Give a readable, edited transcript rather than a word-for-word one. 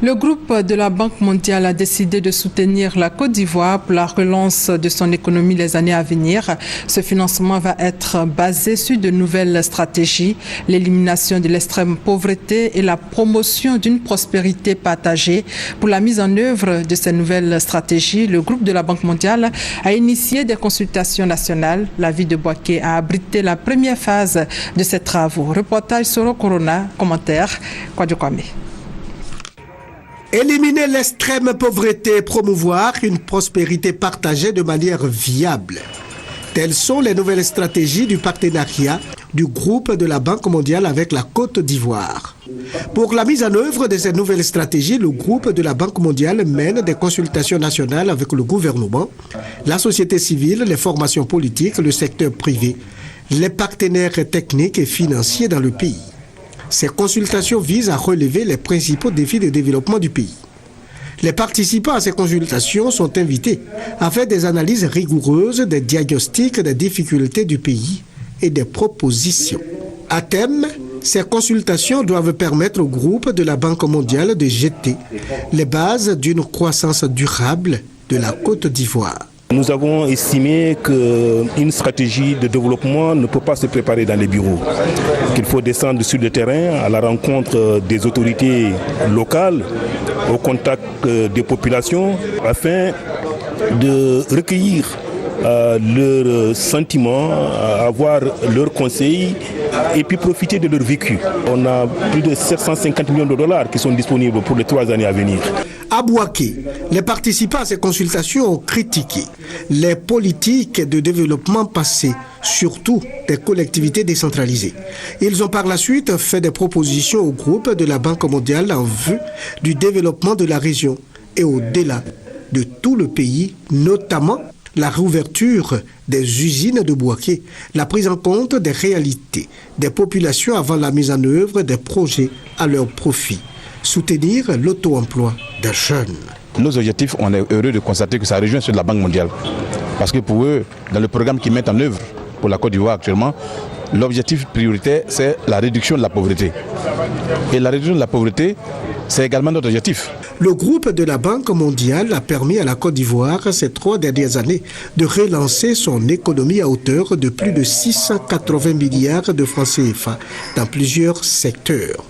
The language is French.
Le groupe de la Banque mondiale a décidé de soutenir la Côte d'Ivoire pour la relance de son économie les années à venir. Ce financement va être basé sur de nouvelles stratégies, l'élimination de l'extrême pauvreté et la promotion d'une prospérité partagée. Pour la mise en œuvre de ces nouvelles stratégies, le groupe de la Banque mondiale a initié des consultations nationales. La ville de Bouaké a abrité la première phase de ces travaux. Reportage Soro Corona, commentaire Kwadjo Kwame. Éliminer l'extrême pauvreté et promouvoir une prospérité partagée de manière viable. Telles sont les nouvelles stratégies du partenariat du groupe de la Banque mondiale avec la Côte d'Ivoire. Pour la mise en œuvre de ces nouvelles stratégies, le groupe de la Banque mondiale mène des consultations nationales avec le gouvernement, la société civile, les formations politiques, le secteur privé, les partenaires techniques et financiers dans le pays. Ces consultations visent à relever les principaux défis de développement du pays. Les participants à ces consultations sont invités à faire des analyses rigoureuses, des diagnostics des difficultés du pays et des propositions. À terme, ces consultations doivent permettre au groupe de la Banque mondiale de jeter les bases d'une croissance durable de la Côte d'Ivoire. Nous avons estimé qu'une stratégie de développement ne peut pas se préparer dans les bureaux, qu'il faut descendre sur le terrain à la rencontre des autorités locales, au contact des populations, afin de recueillir leurs sentiments, avoir leurs conseils et puis profiter de leur vécu. On a plus de 750 millions de dollars qui sont disponibles pour les 3 années à venir. À Bouaké, les participants à ces consultations ont critiqué les politiques de développement passées, surtout des collectivités décentralisées. Ils ont par la suite fait des propositions au groupe de la Banque mondiale en vue du développement de la région et au-delà de tout le pays, notamment la réouverture des usines de Bouaké, la prise en compte des réalités des populations avant la mise en œuvre des projets à leur profit, soutenir l'auto-emploi des jeunes. Nos objectifs, on est heureux de constater que ça rejoint ceux de la Banque mondiale. Parce que pour eux, dans le programme qu'ils mettent en œuvre pour la Côte d'Ivoire actuellement, l'objectif prioritaire, c'est la réduction de la pauvreté. Et la réduction de la pauvreté, c'est également notre objectif. Le groupe de la Banque mondiale a permis à la Côte d'Ivoire ces 3 dernières années de relancer son économie à hauteur de plus de 680 milliards de francs CFA dans plusieurs secteurs.